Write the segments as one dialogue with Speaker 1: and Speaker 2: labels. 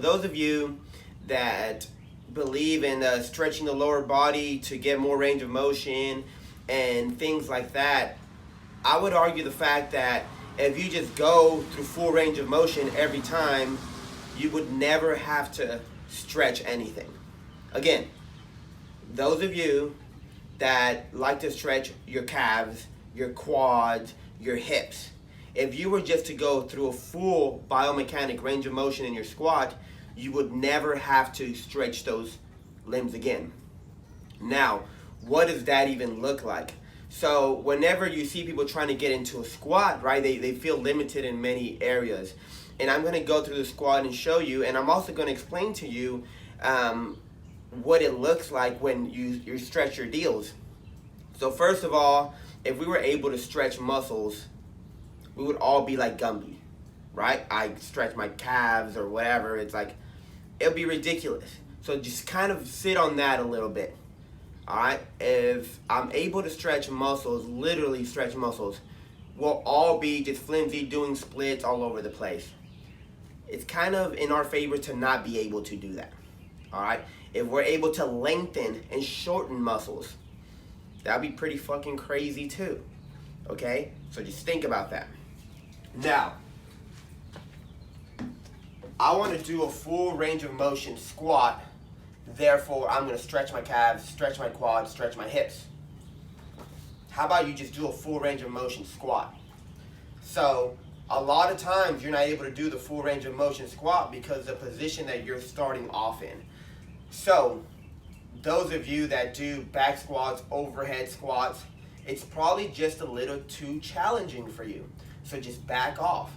Speaker 1: Those of you that believe in stretching the lower body to get more range of motion and things like that, I would argue the fact that if you just go through full range of motion every time, you would never have to stretch anything. Again, those of you that like to stretch your calves, your quads, your hips, if you were just to go through a full biomechanic range of motion in your squat, you would never have to stretch those limbs again. Now, what does that even look like? So whenever you see people trying to get into a squat, right, they feel limited in many areas. And I'm going to go through the squat and show you, and I'm also going to explain to you what it looks like when you stretch your deals. So first of all, if we were able to stretch muscles, we would all be like Gumby, right? I stretch my calves or whatever. It's like, it'll be ridiculous. So just kind of sit on that a little bit. All right, if I'm able to stretch muscles, literally stretch muscles, we'll all be just flimsy doing splits all over the place. It's kind of in our favor to not be able to do that. All right, if we're able to lengthen and shorten muscles, that'd be pretty fucking crazy too. Okay, so just think about that. Now, I want to do a full range of motion squat. Therefore, I'm going to stretch my calves, stretch my quads, stretch my hips. How about you just do a full range of motion squat? So, a lot of times you're not able to do the full range of motion squat because of the position that you're starting off in. So, those of you that do back squats, overhead squats, it's probably just a little too challenging for you. So just back off.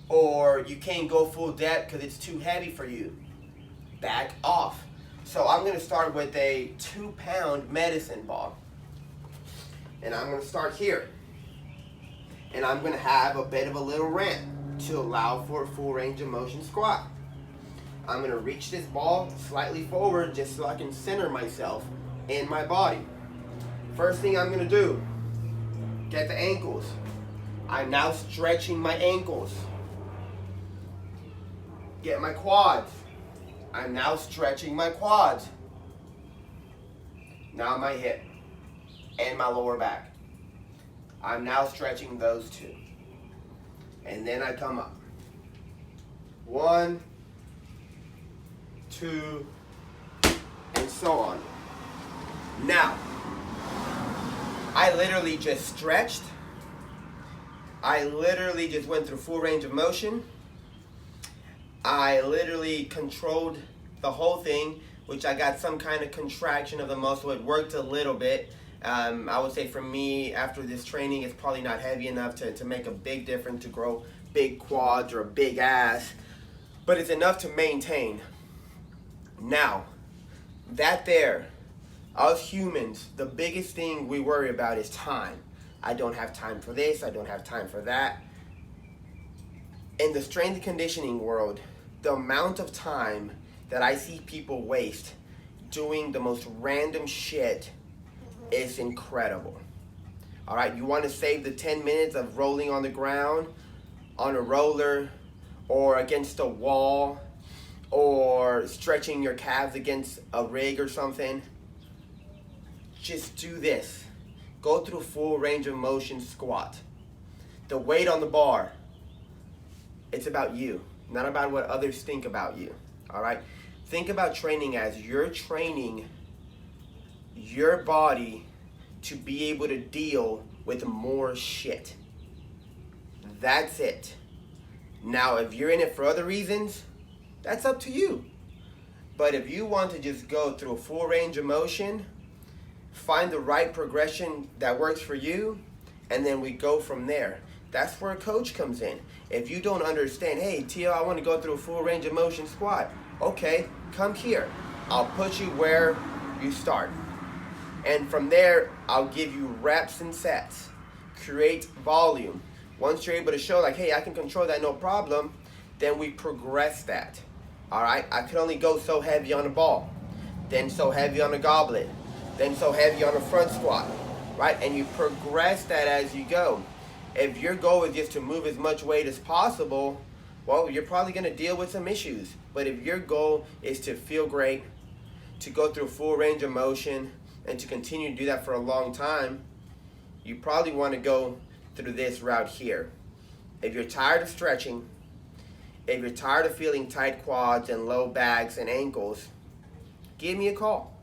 Speaker 1: Or you can't go full depth because it's too heavy for you. Back off. So I'm going to start with a 2-pound medicine ball. And I'm going to start here. And I'm going to have a bit of a little ramp to allow for a full range of motion squat. I'm going to reach this ball slightly forward just so I can center myself in my body. First thing I'm going to do, get the ankles. I'm now stretching my ankles. Get my quads. I'm now stretching my quads. Now my hip and my lower back. I'm now stretching those two. And then I come up. 1, 2, and so on. Now, I literally just stretched. I literally just went through full range of motion. I literally controlled the whole thing, which I got some kind of contraction of the muscle. It worked a little bit. I would say for me, after this training, it's probably not heavy enough to make a big difference, to grow big quads or a big ass, but it's enough to maintain. Now, that there, us humans, the biggest thing we worry about is time. I don't have time for this, I don't have time for that. In the strength and conditioning world, the amount of time that I see people waste doing the most random shit is incredible. All right, you want to save the 10 minutes of rolling on the ground, on a roller, or against a wall, or stretching your calves against a rig or something. Just do this. Go through full range of motion squat. The weight on the bar, it's about you, not about what others think about you. All right? Think about training as you're training your body to be able to deal with more shit. That's it. Now, if you're in it for other reasons, that's up to you. But if you want to just go through a full range of motion, find the right progression that works for you, and then we go from there. That's where a coach comes in. If you don't understand, hey, Tio, I want to go through a full range of motion squat. Okay, come here. I'll put you where you start. And from there, I'll give you reps and sets. Create volume. Once you're able to show like, hey, I can control that, no problem, then we progress that. All right, I can only go so heavy on the ball, then so heavy on the goblet, then so heavy on the front squat, right? And you progress that as you go. If your goal is just to move as much weight as possible, well, you're probably going to deal with some issues. But if your goal is to feel great, to go through full range of motion, and to continue to do that for a long time, you probably want to go through this route here. If you're tired of stretching, if you're tired of feeling tight quads and low backs and ankles, give me a call.